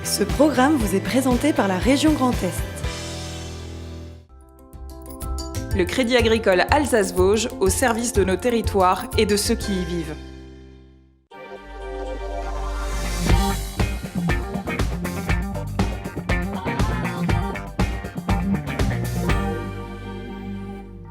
Ce programme vous est présenté par la région Grand Est. Le Crédit Agricole Alsace-Vosges au service de nos territoires et de ceux qui y vivent.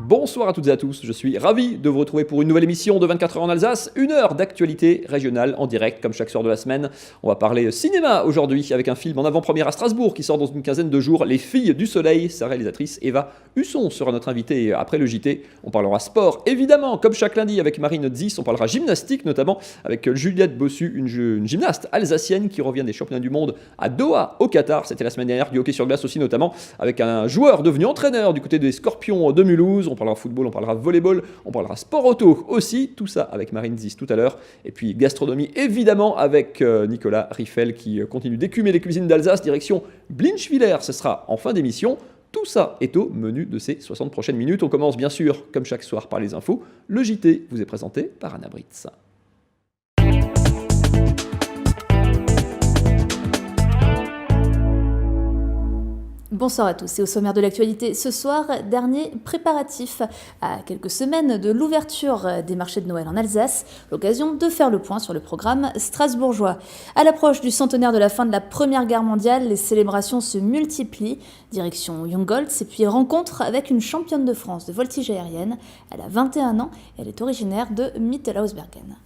Bonsoir à toutes et à tous, je suis ravi de vous retrouver pour une nouvelle émission de 24 heures en Alsace, une heure d'actualité régionale en direct comme chaque soir de la semaine. On va parler cinéma aujourd'hui avec un film en avant-première à Strasbourg qui sort dans une quinzaine de jours, Les Filles du Soleil. Sa réalisatrice Eva Husson sera notre invitée après le JT. On parlera sport évidemment comme chaque lundi avec Marine Zis, on parlera gymnastique notamment avec Juliette Bossu, une gymnaste alsacienne qui revient des championnats du monde à Doha au Qatar. C'était la semaine dernière, du hockey sur glace aussi notamment avec un joueur devenu entraîneur du côté des Scorpions de Mulhouse. On parlera football, on parlera volleyball, on parlera sport auto aussi, tout ça avec Marine Zis tout à l'heure. Et puis gastronomie évidemment avec Nicolas Riffel qui continue d'écumer les cuisines d'Alsace, direction Blinchwiller, ce sera en fin d'émission. Tout ça est au menu de ces 60 prochaines minutes. On commence bien sûr, comme chaque soir, par les infos. Le JT vous est présenté par Anna Britz. Bonsoir à tous et au sommaire de l'actualité ce soir, dernier préparatif à quelques semaines de l'ouverture des marchés de Noël en Alsace, l'occasion de faire le point sur le programme strasbourgeois. À l'approche du centenaire de la fin de la Première Guerre mondiale, les célébrations se multiplient, direction Jungholz et puis rencontre avec une championne de France de voltige aérienne. Elle a 21 ans et elle est originaire de Mittelausbergen.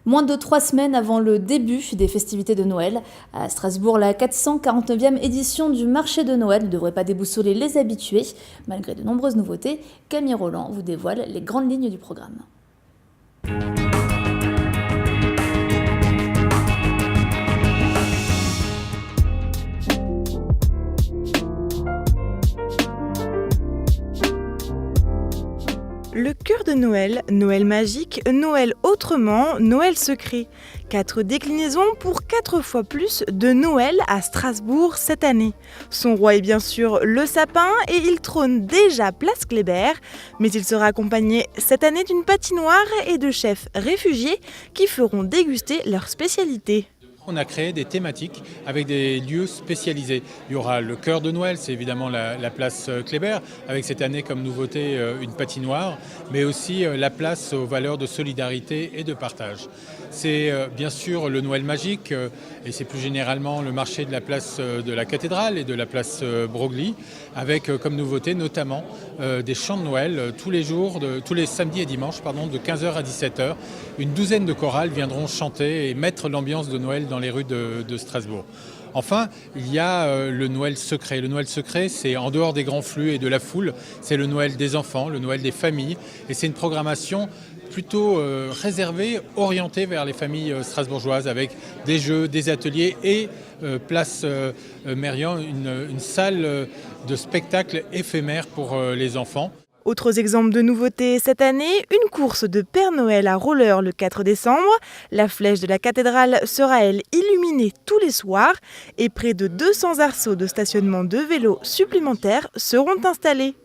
Moins de 3 semaines avant le début des festivités de Noël, à Strasbourg, la 449e édition du marché de Noël ne devrait pas déboussoler les habitués. Malgré de nombreuses nouveautés, Camille Roland vous dévoile les grandes lignes du programme. Le cœur de Noël, Noël magique, Noël autrement, Noël secret. 4 déclinaisons pour 4 fois plus de Noël à Strasbourg cette année. Son roi est bien sûr le sapin et il trône déjà place Kléber, mais il sera accompagné cette année d'une patinoire et de chefs réfugiés qui feront déguster leurs spécialités. On a créé des thématiques avec des lieux spécialisés. Il y aura le cœur de Noël, c'est évidemment la place Kléber, avec cette année comme nouveauté une patinoire, mais aussi la place aux valeurs de solidarité et de partage. C'est bien sûr le Noël magique et c'est plus généralement le marché de la place de la cathédrale et de la place Broglie, avec comme nouveauté notamment des chants de Noël tous les jours, tous les samedis et dimanches, de 15h à 17h. Une douzaine de chorales viendront chanter et mettre l'ambiance de Noël dans les rues de Strasbourg. Enfin, il y a le Noël secret. Le Noël secret, c'est en dehors des grands flux et de la foule, c'est le Noël des enfants, le Noël des familles. Et c'est une programmation plutôt réservée, orientée vers les familles strasbourgeoises, avec des jeux, des ateliers et place Mérian, une salle de spectacle éphémère pour les enfants. Autres exemples de nouveautés cette année, une course de Père Noël à roller le 4 décembre. La flèche de la cathédrale sera, elle, illuminée tous les soirs et près de 200 arceaux de stationnement de vélos supplémentaires seront installés.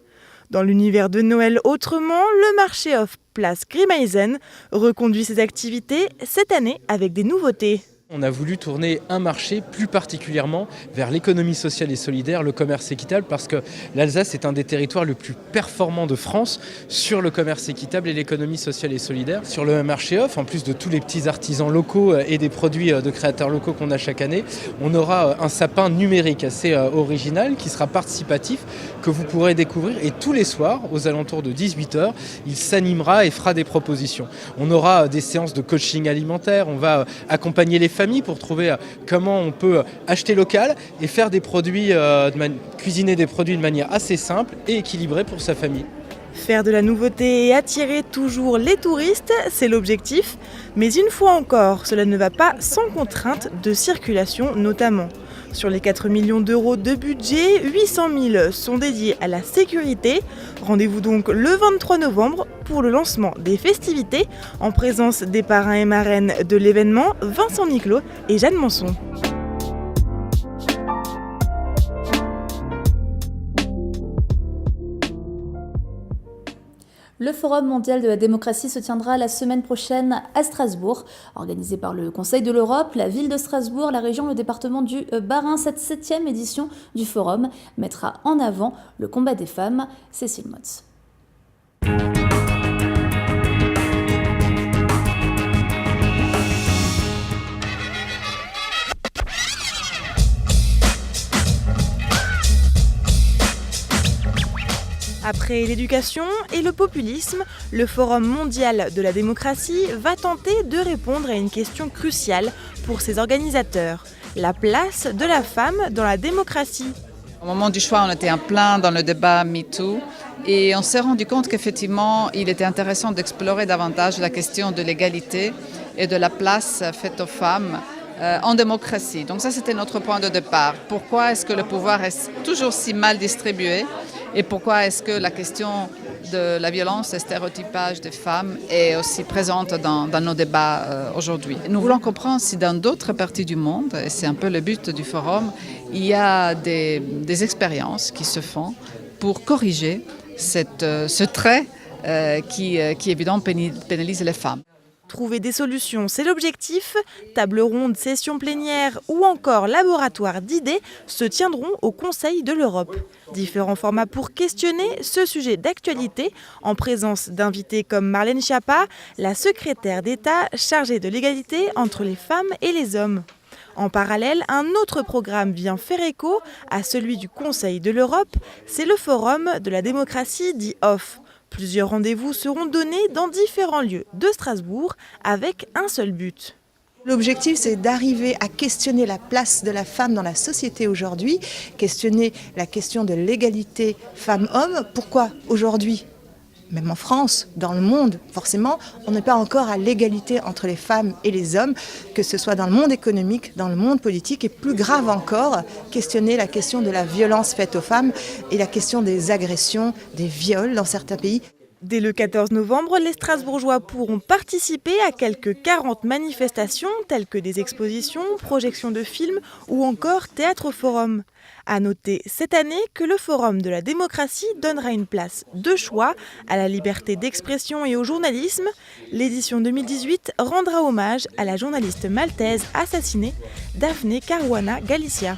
Dans l'univers de Noël autrement, le marché off place Grimeisen reconduit ses activités cette année avec des nouveautés. On a voulu tourner un marché plus particulièrement vers l'économie sociale et solidaire, le commerce équitable, parce que l'Alsace est un des territoires les plus performants de France sur le commerce équitable et l'économie sociale et solidaire. Sur le marché off, en plus de tous les petits artisans locaux et des produits de créateurs locaux qu'on a chaque année, on aura un sapin numérique assez original qui sera participatif, que vous pourrez découvrir. Et tous les soirs, aux alentours de 18h, il s'animera et fera des propositions. On aura des séances de coaching alimentaire, on va accompagner les famille pour trouver comment on peut acheter local et faire des produits, cuisiner des produits de manière assez simple et équilibrée pour sa famille. Faire de la nouveauté et attirer toujours les touristes, c'est l'objectif. Mais une fois encore, cela ne va pas sans contrainte de circulation notamment. Sur les 4 millions d'euros de budget, 800 000 sont dédiés à la sécurité. Rendez-vous donc le 23 novembre pour le lancement des festivités en présence des parrains et marraines de l'événement, Vincent Niclot et Jeanne Manson. Le Forum mondial de la démocratie se tiendra la semaine prochaine à Strasbourg. Organisé par le Conseil de l'Europe, la ville de Strasbourg, la région, le département du Bas-Rhin, cette 7e édition du Forum mettra en avant le combat des femmes. Cécile Motz. Après l'éducation et le populisme, le Forum mondial de la démocratie va tenter de répondre à une question cruciale pour ses organisateurs, la place de la femme dans la démocratie. Au moment du choix, on était en plein dans le débat MeToo et on s'est rendu compte qu'effectivement, il était intéressant d'explorer davantage la question de l'égalité et de la place faite aux femmes en démocratie. Donc ça, c'était notre point de départ. Pourquoi est-ce que le pouvoir est toujours si mal distribué ? Et pourquoi est-ce que la question de la violence et stéréotypage des femmes est aussi présente dans nos débats aujourd'hui? Nous voulons comprendre si dans d'autres parties du monde, et c'est un peu le but du forum, il y a des expériences qui se font pour corriger ce trait qui évidemment pénalise les femmes. Trouver des solutions, c'est l'objectif. Table ronde, session plénière ou encore laboratoire d'idées se tiendront au Conseil de l'Europe. Différents formats pour questionner ce sujet d'actualité en présence d'invités comme Marlène Schiappa, la secrétaire d'État chargée de l'égalité entre les femmes et les hommes. En parallèle, un autre programme vient faire écho à celui du Conseil de l'Europe, c'est le Forum de la démocratie dit OFF. Plusieurs rendez-vous seront donnés dans différents lieux de Strasbourg avec un seul but. L'objectif, c'est d'arriver à questionner la place de la femme dans la société aujourd'hui, questionner la question de l'égalité femmes-hommes. Pourquoi aujourd'hui, même en France, dans le monde, forcément, on n'est pas encore à l'égalité entre les femmes et les hommes, que ce soit dans le monde économique, dans le monde politique, et plus grave encore, questionner la question de la violence faite aux femmes et la question des agressions, des viols dans certains pays. Dès le 14 novembre, les Strasbourgeois pourront participer à quelques 40 manifestations telles que des expositions, projections de films ou encore théâtre-forum. À noter cette année que le Forum de la démocratie donnera une place de choix à la liberté d'expression et au journalisme. L'édition 2018 rendra hommage à la journaliste maltaise assassinée, Daphne Caruana Galizia.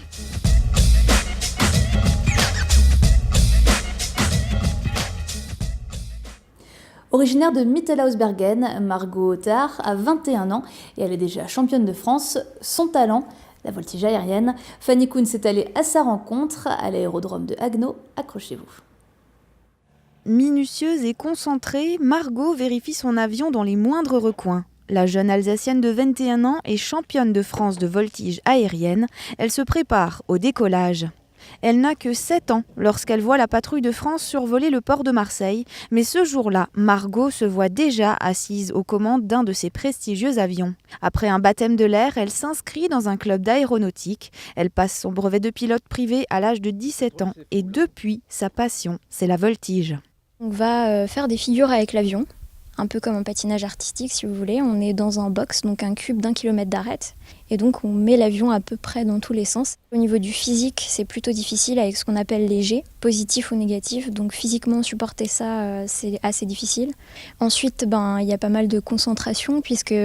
Originaire de Mittelhausbergen, Margot Tard a 21 ans et elle est déjà championne de France. Son talent, la voltige aérienne. Fanny Kuhn s'est allée à sa rencontre à l'aérodrome de Haguenau. Accrochez-vous. Minutieuse et concentrée, Margot vérifie son avion dans les moindres recoins. La jeune Alsacienne de 21 ans est championne de France de voltige aérienne. Elle se prépare au décollage. Elle n'a que 7 ans lorsqu'elle voit la patrouille de France survoler le port de Marseille, mais ce jour-là, Margot se voit déjà assise aux commandes d'un de ses prestigieux avions. Après un baptême de l'air, elle s'inscrit dans un club d'aéronautique. Elle passe son brevet de pilote privé à l'âge de 17 ans et depuis, sa passion, c'est la voltige. On va faire des figures avec l'avion, un peu comme un patinage artistique si vous voulez. On est dans un box, donc un cube d'1 kilomètre d'arête. Et donc on met l'avion à peu près dans tous les sens. Au niveau du physique, c'est plutôt difficile avec ce qu'on appelle les G, positif ou négatif. Donc physiquement, supporter ça, c'est assez difficile. Ensuite, il y a pas mal de concentration puisque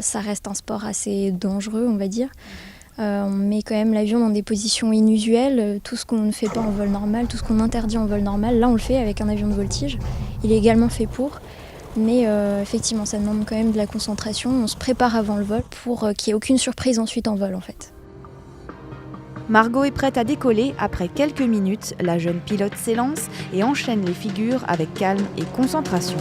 ça reste un sport assez dangereux, on va dire. On met quand même l'avion dans des positions inusuelles. Tout ce qu'on ne fait pas en vol normal, tout ce qu'on interdit en vol normal, là on le fait avec un avion de voltige. Il est également fait pour. Mais effectivement, ça demande quand même de la concentration. On se prépare avant le vol pour qu'il n'y ait aucune surprise ensuite en vol en fait. Margot est prête à décoller. Après quelques minutes, la jeune pilote s'élance et enchaîne les figures avec calme et concentration.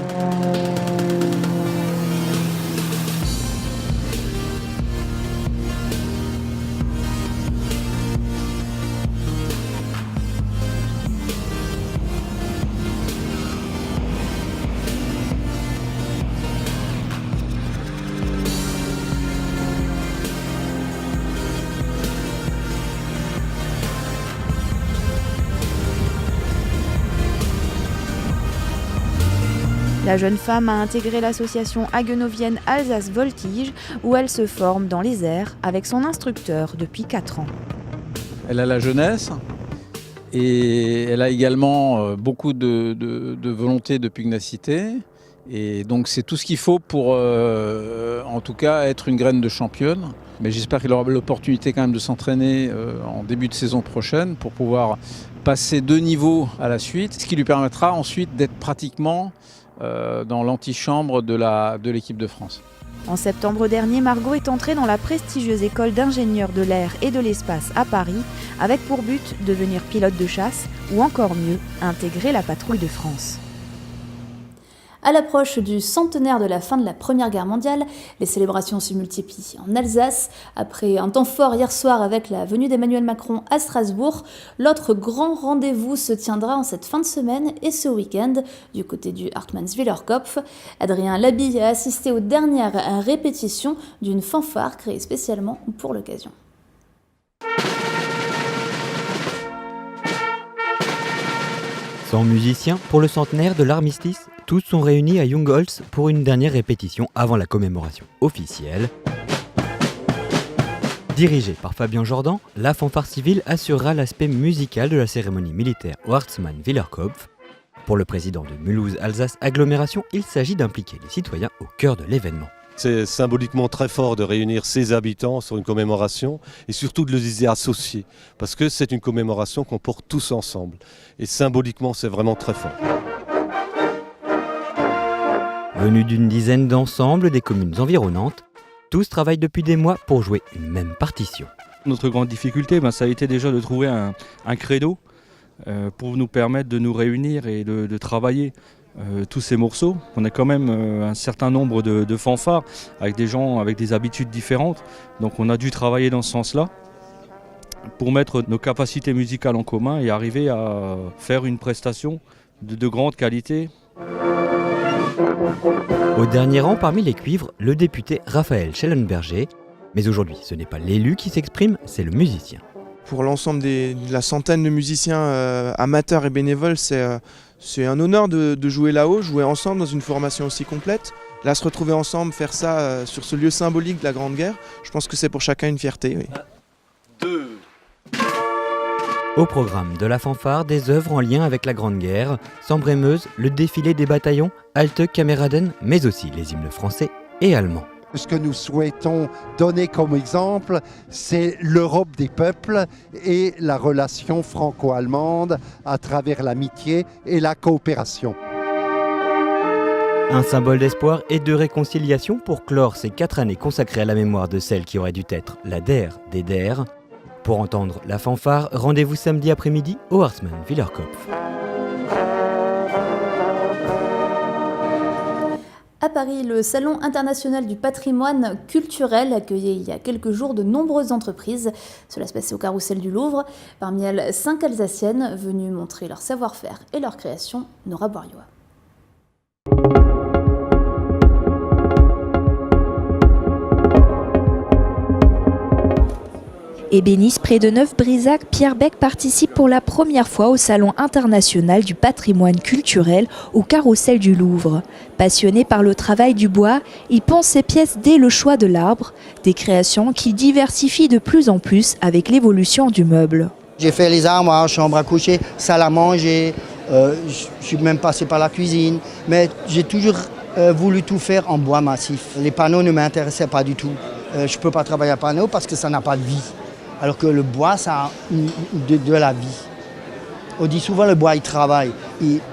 La jeune femme a intégré l'association haguenovienne Alsace Voltige où elle se forme dans les airs avec son instructeur depuis 4 ans. Elle a la jeunesse, Et elle a également beaucoup de volonté, de pugnacité. Et donc c'est tout ce qu'il faut pour, en tout cas, être une graine de championne. Mais j'espère qu'elle aura l'opportunité quand même de s'entraîner en début de saison prochaine pour pouvoir passer 2 niveaux à la suite, ce qui lui permettra ensuite d'être pratiquement dans l'antichambre de l'équipe de France. En septembre dernier, Margot est entrée dans la prestigieuse école d'ingénieurs de l'air et de l'espace à Paris, avec pour but de devenir pilote de chasse ou encore mieux, intégrer la patrouille de France. À l'approche du centenaire de la fin de la Première Guerre mondiale, les célébrations se multiplient en Alsace. Après un temps fort hier soir avec la venue d'Emmanuel Macron à Strasbourg, l'autre grand rendez-vous se tiendra en cette fin de semaine et ce week-end du côté du Hartmannswiller Kopf. Adrien Labi a assisté aux dernières répétitions d'une fanfare créée spécialement pour l'occasion. 100 musiciens pour le centenaire de l'armistice. Tous sont réunis à Jungholz pour une dernière répétition avant la commémoration officielle. Dirigée par Fabien Jordan, la fanfare civile assurera l'aspect musical de la cérémonie militaire au Hartmannswiller Kopf. Pour le président de Mulhouse Alsace Agglomération, il s'agit d'impliquer les citoyens au cœur de l'événement. C'est symboliquement très fort de réunir ses habitants sur une commémoration et surtout de les y associer parce que c'est une commémoration qu'on porte tous ensemble et symboliquement c'est vraiment très fort. Venus d'une dizaine d'ensembles des communes environnantes, tous travaillent depuis des mois pour jouer une même partition. Notre grande difficulté, ça a été déjà de trouver un credo pour nous permettre de nous réunir et de travailler tous ces morceaux. On a quand même un certain nombre de fanfares avec des gens avec des habitudes différentes. Donc on a dû travailler dans ce sens-là pour mettre nos capacités musicales en commun et arriver à faire une prestation de grande qualité. Au dernier rang parmi les cuivres, le député Raphaël Schellenberger. Mais aujourd'hui, ce n'est pas l'élu qui s'exprime, c'est le musicien. Pour l'ensemble de la centaine de musiciens amateurs et bénévoles, c'est un honneur de jouer là-haut, jouer ensemble dans une formation aussi complète. Là, se retrouver ensemble, faire ça sur ce lieu symbolique de la Grande Guerre, je pense que c'est pour chacun une fierté. Oui. 2. Au programme de la fanfare, des œuvres en lien avec la Grande Guerre, Sambre-et-Meuse, le défilé des bataillons, Alte Kameraden, mais aussi les hymnes français et allemands. Ce que nous souhaitons donner comme exemple, c'est l'Europe des peuples et la relation franco-allemande à travers l'amitié et la coopération. Un symbole d'espoir et de réconciliation pour clore ces 4 années consacrées à la mémoire de celle qui aurait dû être la DER des DER. Pour entendre la fanfare, rendez-vous samedi après-midi au Hartmannswiller Kopf. À Paris, le Salon international du patrimoine culturel accueillait il y a quelques jours de nombreuses entreprises. Cela se passait au Carrousel du Louvre. Parmi elles, 5 Alsaciennes venues montrer leur savoir-faire et leur création. Nora Bouriois. Ébéniste près de Neuf-Brisach, Pierre Beck participe pour la première fois au Salon international du patrimoine culturel au Carrousel du Louvre. Passionné par le travail du bois, il pense ses pièces dès le choix de l'arbre, des créations qu'il diversifie de plus en plus avec l'évolution du meuble. J'ai fait les armoires, chambre à coucher, salle à manger, je suis même passé par la cuisine, mais j'ai toujours voulu tout faire en bois massif. Les panneaux ne m'intéressaient pas du tout. Je ne peux pas travailler à panneau parce que ça n'a pas de vie. Alors que le bois, ça a de la vie. On dit souvent le bois, il travaille.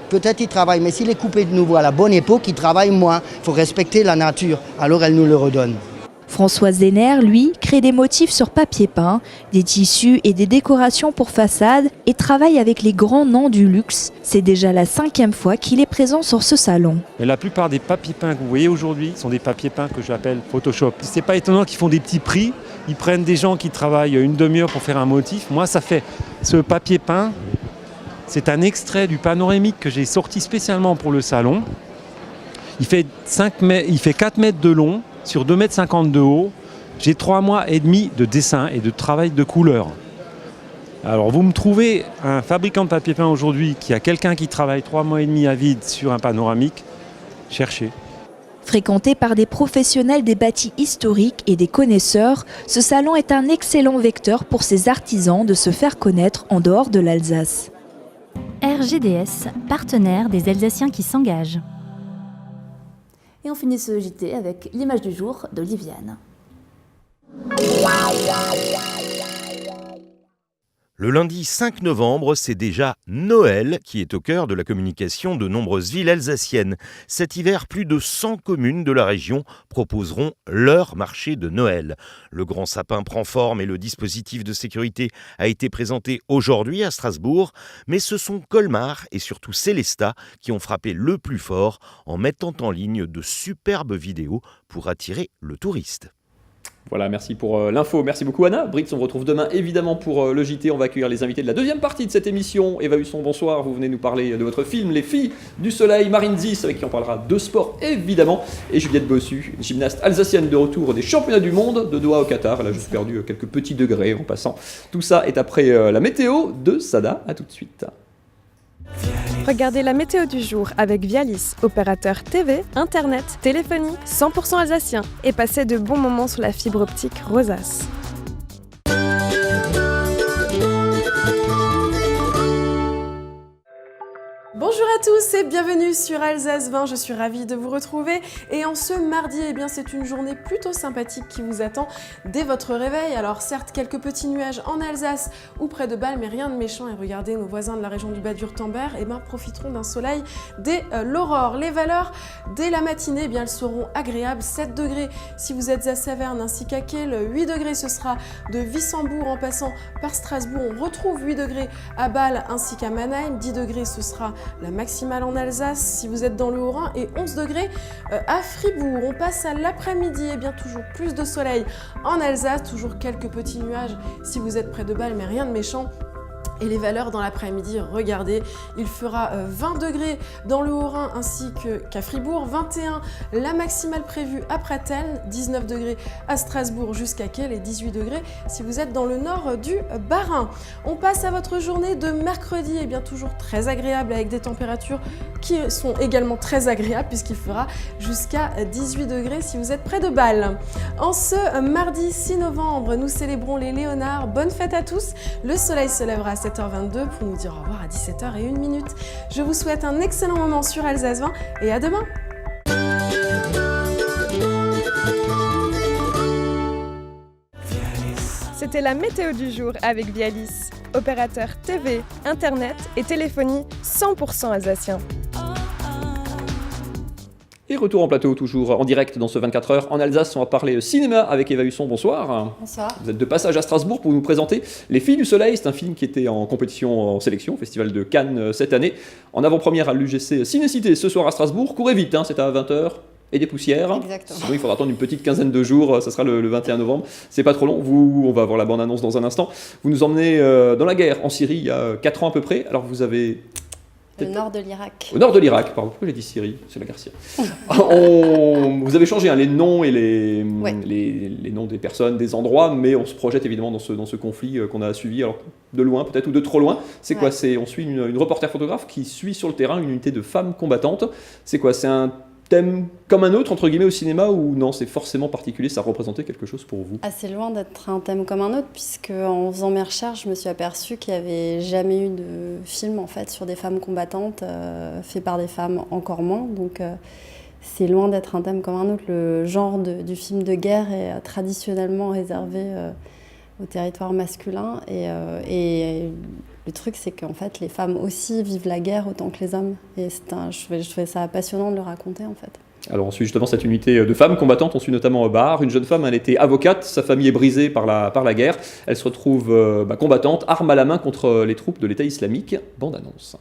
Peut-être il travaille, mais s'il est coupé de nouveau à la bonne époque, il travaille moins. Il faut respecter la nature, alors elle nous le redonne. François Zéner, lui, crée des motifs sur papier peint, des tissus et des décorations pour façade et travaille avec les grands noms du luxe. C'est déjà la 5e fois qu'il est présent sur ce salon. Et la plupart des papiers peints que vous voyez aujourd'hui sont des papiers peints que j'appelle Photoshop. C'est pas étonnant qu'ils font des petits prix. Ils prennent des gens qui travaillent une demi-heure pour faire un motif. Moi, ça fait ce papier peint. C'est un extrait du panoramique que j'ai sorti spécialement pour le salon. Il fait 4 mètres de long sur 2,50 m de haut. J'ai 3 mois et demi de dessin et de travail de couleur. Alors vous me trouvez un fabricant de papier peint aujourd'hui qui a quelqu'un qui travaille 3 mois et demi à vide sur un panoramique, cherchez. Fréquenté par des professionnels des bâtis historiques et des connaisseurs, ce salon est un excellent vecteur pour ces artisans de se faire connaître en dehors de l'Alsace. RGDS, partenaire des Alsaciens qui s'engagent. Et on finit ce JT avec l'image du jour d'Oliviane. Le lundi 5 novembre, c'est déjà Noël qui est au cœur de la communication de nombreuses villes alsaciennes. Cet hiver, plus de 100 communes de la région proposeront leur marché de Noël. Le grand sapin prend forme et le dispositif de sécurité a été présenté aujourd'hui à Strasbourg, mais ce sont Colmar et surtout Sélestat qui ont frappé le plus fort en mettant en ligne de superbes vidéos pour attirer le touriste. Voilà, merci pour l'info. Merci beaucoup Anna. Brits, on vous retrouve demain évidemment pour le JT. On va accueillir les invités de la deuxième partie de cette émission. Eva Husson, bonsoir. Vous venez nous parler de votre film Les Filles du Soleil. Marine Zis, avec qui on parlera de sport évidemment. Et Juliette Bossu, gymnaste alsacienne de retour des championnats du monde de Doha au Qatar. Elle a juste perdu quelques petits degrés en passant. Tout ça est après la météo de Sada. À tout de suite. Regardez la météo du jour avec Vialis, opérateur TV, Internet, téléphonie 100% alsacien et passez de bons moments sur la fibre optique Rosas. Bonjour à tous et bienvenue sur Alsace 20, je suis ravie de vous retrouver et en ce mardi, c'est une journée plutôt sympathique qui vous attend dès votre réveil. Alors certes, quelques petits nuages en Alsace ou près de Bâle, mais rien de méchant et regardez, nos voisins de la région du Bas-du-Wurtemberg profiteront d'un soleil dès l'aurore. Les valeurs dès la matinée, elles seront agréables, 7 degrés si vous êtes à Saverne ainsi qu'à Kehl, 8 degrés ce sera de Wissembourg en passant par Strasbourg, on retrouve 8 degrés à Bâle ainsi qu'à Mannheim, 10 degrés ce sera la maximale en Alsace si vous êtes dans le Haut-Rhin et 11 degrés à Fribourg. On passe à l'après-midi, toujours plus de soleil en Alsace, toujours quelques petits nuages si vous êtes près de Bâle, mais rien de méchant. Et les valeurs dans l'après-midi, regardez, il fera 20 degrés dans le Haut-Rhin ainsi qu'à Fribourg, 21 la maximale prévue à Pratteln, 19 degrés à Strasbourg jusqu'à Kehl et 18 degrés si vous êtes dans le nord du Bas-Rhin. On passe à votre journée de mercredi, toujours très agréable avec des températures qui sont également très agréables puisqu'il fera jusqu'à 18 degrés si vous êtes près de Bâle. En ce mardi 6 novembre, nous célébrons les Léonards. Bonne fête à tous, le soleil se lèvera à 7h22 pour nous dire au revoir à 17h01. Je vous souhaite un excellent moment sur Alsace 20 et à demain. C'était la météo du jour avec Vialis, opérateur TV, Internet et téléphonie 100% alsacien. Et retour en plateau, toujours en direct dans ce 24 heures en Alsace. On va parler cinéma avec Eva Husson. Bonsoir. Bonsoir. Vous êtes de passage à Strasbourg pour nous présenter Les Filles du Soleil. C'est un film qui était en compétition en sélection au Festival de Cannes cette année. En avant-première à l'UGC Ciné-Cité ce soir à Strasbourg. Courez vite, c'est à 20h. Et des poussières. Exactement. Sinon, il faudra attendre une petite quinzaine de jours. Ça sera le 21 novembre. C'est pas trop long. On va avoir la bande-annonce dans un instant. Vous nous emmenez dans la guerre en Syrie il y a 4 ans à peu près. Alors vous avez... Le nord de l'Irak. Au nord de l'Irak, pardon. Pourquoi j'ai dit Syrie? C'est la guerre syrienne. Vous avez changé les noms et les noms des personnes, des endroits, mais on se projette évidemment dans ce conflit qu'on a suivi, alors de loin peut-être ou de trop loin. C'est quoi? On suit une reporter photographe qui suit sur le terrain une unité de femmes combattantes. C'est quoi? C'est un thème comme un autre, entre guillemets, au cinéma, ou non, c'est forcément particulier, ça représentait quelque chose pour vous? Assez loin d'être un thème comme un autre, puisque en faisant mes recherches, je me suis aperçue qu'il n'y avait jamais eu de film en fait, sur des femmes combattantes, fait par des femmes encore moins. Donc c'est loin d'être un thème comme un autre. Le genre du film de guerre est traditionnellement réservé au territoire masculin. Et le truc, c'est qu'en fait, les femmes aussi vivent la guerre autant que les hommes. Et je trouvais ça passionnant de le raconter, en fait. Alors on suit justement cette unité de femmes combattantes, on suit notamment Bahar, une jeune femme, elle était avocate, sa famille est brisée par la guerre, elle se retrouve combattante, arme à la main contre les troupes de l'État islamique. Bande annonce.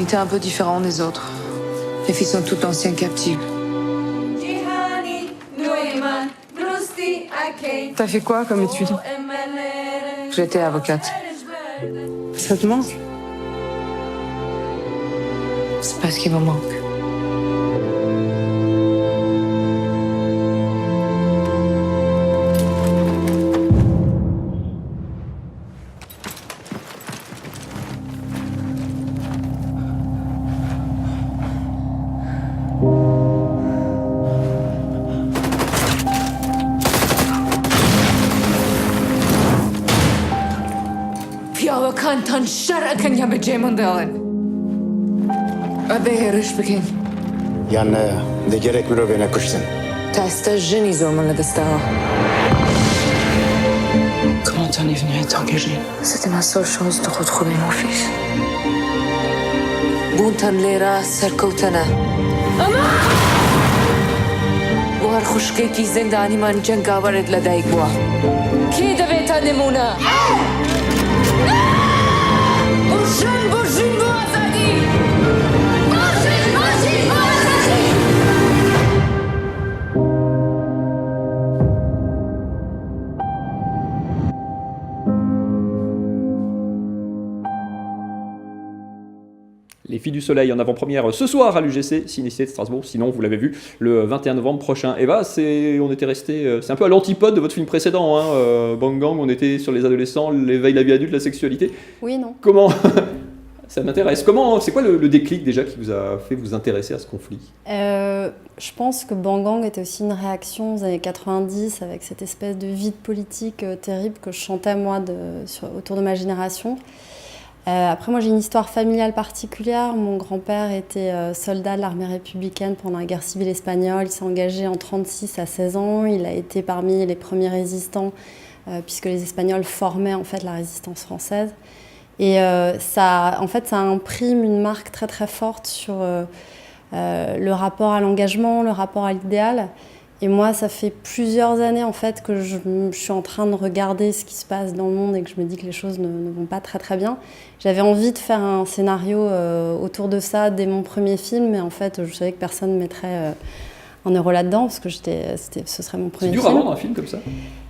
était un peu différent des autres. Les filles sont toutes anciennes captives. T'as fait quoi comme étude? J'étais avocate. Ça te manque? C'est pas ce qui me manque. Kan شرعك يا بجيمون دالن. أبي هرش بكين. Yani ne gerek mi beni kuşsun? تستجني زومن لدستها. Comment t'en es venu à t'engager? C'était ma seule chance de retrouver mon fils. بونتن ليرا سركوتنا. أما! وهر خشكي كي زنداني من جنگا ورد لديك بوا. كي دبيتا نمونا. Les Filles du Soleil en avant-première ce soir à l'UGC Ciné-Cité de Strasbourg. Sinon, vous l'avez vu, le 21 novembre prochain. Eva, on était resté, c'est un peu à l'antipode de votre film précédent, hein, Bang Gang. On était sur les adolescents, l'éveil de la vie adulte, la sexualité. Oui, non. Comment ça m'intéresse. C'est quoi le déclic déjà qui vous a fait vous intéresser à ce conflit? Je pense que Bang Gang était aussi une réaction aux années 90 avec cette espèce de vide politique terrible que je chantais moi autour de ma génération. Après, moi, j'ai une histoire familiale particulière. Mon grand-père était soldat de l'armée républicaine pendant la guerre civile espagnole. Il s'est engagé en 36 à 16 ans. Il a été parmi les premiers résistants, puisque les Espagnols formaient en fait la résistance française. Et ça imprime une marque très très forte sur le rapport à l'engagement, le rapport à l'idéal. Et moi, ça fait plusieurs années en fait que je suis en train de regarder ce qui se passe dans le monde et que je me dis que les choses ne vont pas très très bien. J'avais envie de faire un scénario autour de ça dès mon premier film, mais en fait, je savais que personne ne mettrait un euro là-dedans parce que ce serait mon premier film. C'est dur à vendre un film comme ça?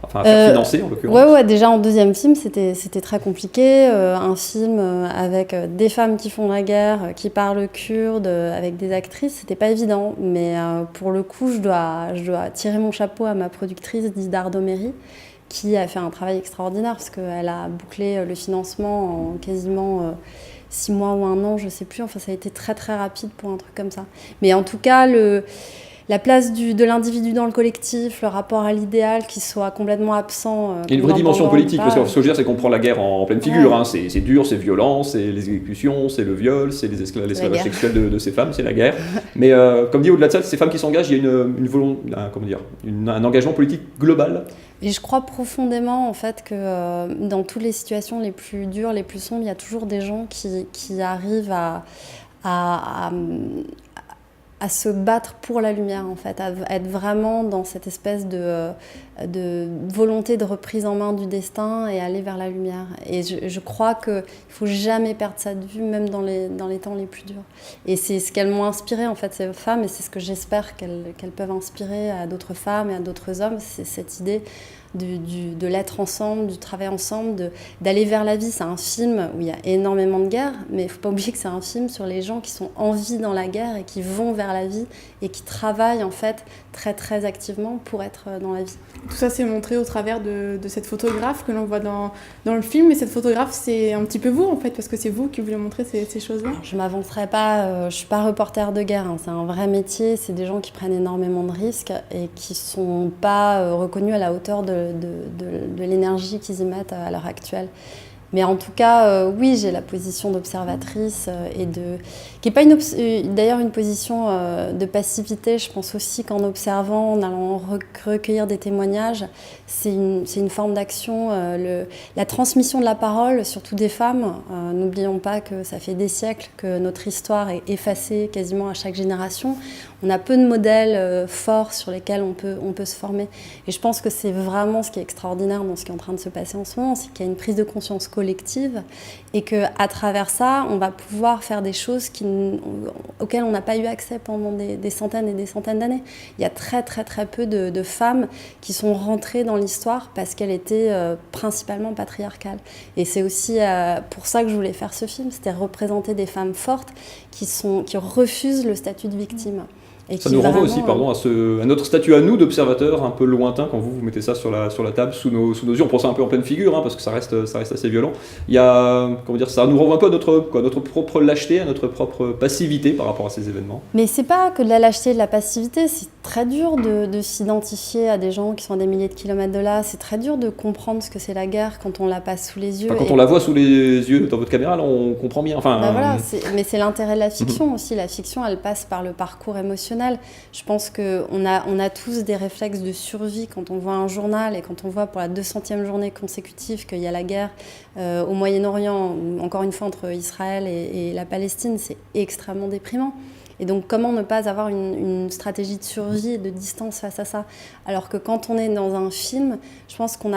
Enfin, à faire financer en l'occurrence. Ouais, déjà en deuxième film, c'était très compliqué. Un film avec des femmes qui font la guerre, qui parlent kurde, avec des actrices, c'était pas évident. Mais pour le coup, je dois tirer mon chapeau à ma productrice Didar Doméry, qui a fait un travail extraordinaire parce qu'elle a bouclé le financement en quasiment 6 mois ou 1 an, je sais plus. Enfin, ça a été très très rapide pour un truc comme ça. Mais en tout cas, la place de l'individu dans le collectif, le rapport à l'idéal qui soit complètement absent. Il y a une vraie dimension politique, parce que ce que je veux dire, c'est qu'on prend la guerre en pleine figure. Ouais. Hein. C'est dur, c'est violent, c'est les exécutions, c'est le viol, c'est l'esclavage sexuel de ces femmes, c'est la guerre. Mais comme dit, au-delà de ça, ces femmes qui s'engagent, il y a un engagement politique global. Et je crois profondément en fait que dans toutes les situations les plus dures, les plus sombres, il y a toujours des gens qui arrivent à se battre pour la lumière, en fait, à être vraiment dans cette espèce de volonté de reprise en main du destin et aller vers la lumière. Et je crois qu'il ne faut jamais perdre ça de vue, même dans les temps les plus durs. Et c'est ce qu'elles m'ont inspiré, en fait, ces femmes, et c'est ce que j'espère qu'elles peuvent inspirer à d'autres femmes et à d'autres hommes, c'est cette idée de l'être ensemble, du travail ensemble, d'aller vers la vie. C'est un film où il y a énormément de guerre, mais il ne faut pas oublier que c'est un film sur les gens qui sont en vie dans la guerre et qui vont vers la vie et qui travaillent en fait très très activement pour être dans la vie. Tout ça c'est montré au travers de cette photographe que l'on voit dans le film, et cette photographe c'est un petit peu vous en fait, parce que c'est vous qui voulez montrer ces choses-là. Je ne m'avancerai pas, je ne suis pas reporter de guerre, hein. C'est un vrai métier, c'est des gens qui prennent énormément de risques et qui ne sont pas reconnus à la hauteur de l'énergie qu'ils y mettent à l'heure actuelle. Mais en tout cas, oui, j'ai la position d'observatrice qui n'est pas d'ailleurs une position de passivité. Je pense aussi qu'en observant, en allant recueillir des témoignages, c'est une forme d'action. La transmission de la parole, surtout des femmes, n'oublions pas que ça fait des siècles que notre histoire est effacée quasiment à chaque génération. on a peu de modèles forts sur lesquels on peut se former. Et je pense que c'est vraiment ce qui est extraordinaire dans ce qui est en train de se passer en ce moment, c'est qu'il y a une prise de conscience collective et qu'à travers ça, on va pouvoir faire des choses auxquelles on n'a pas eu accès pendant des centaines et des centaines d'années. Il y a très très très peu de femmes qui sont rentrées dans l'histoire parce qu'elles étaient principalement patriarcales. Et c'est aussi pour ça que je voulais faire ce film, c'était représenter des femmes fortes qui refusent le statut de victime. Et ça nous renvoie aussi à notre statut à nous d'observateurs un peu lointain quand vous mettez ça sur la table sous nos yeux. On prend ça un peu en pleine figure parce que ça reste assez violent. Il y a, ça nous renvoie un peu à notre propre lâcheté, à notre propre passivité par rapport à ces événements. Mais c'est pas que de la lâcheté et de la passivité, c'est très dur de s'identifier à des gens qui sont à des milliers de kilomètres de là. C'est très dur de comprendre ce que c'est la guerre quand on la passe sous les yeux. Quand on la voit sous les yeux dans votre caméra, là, on comprend bien. Mais c'est l'intérêt de la fiction aussi. La fiction, elle passe par le parcours émotionnel. Je pense qu'on a tous des réflexes de survie quand on voit un journal et quand on voit pour la 200e journée consécutive qu'il y a la guerre au Moyen-Orient, ou encore une fois entre Israël et la Palestine, c'est extrêmement déprimant. Et donc comment ne pas avoir une stratégie de survie et de distance face à ça? Alors que quand on est dans un film, je pense qu'il y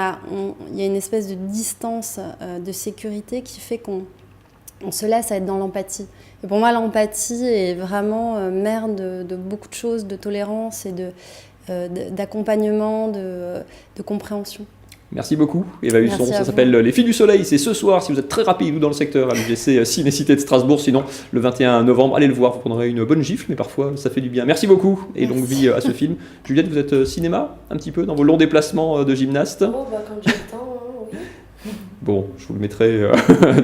a une espèce de distance de sécurité qui fait qu'on se laisse être dans l'empathie. Et pour moi, l'empathie est vraiment mère de beaucoup de choses, de tolérance et d'accompagnement, de compréhension. Merci beaucoup, Eva Husson. Ça s'appelle Les Filles du Soleil. C'est ce soir, si vous êtes très rapide ou dans le secteur, à l'UGC Ciné-Cité de Strasbourg. Sinon, le 21 novembre, allez le voir. Vous prendrez une bonne gifle, mais parfois, ça fait du bien. Merci beaucoup et longue vie à ce film. Juliette, vous êtes cinéma, un petit peu, dans vos longs déplacements de gymnaste? Quand j'ai le temps, oui. Bon, je vous le mettrai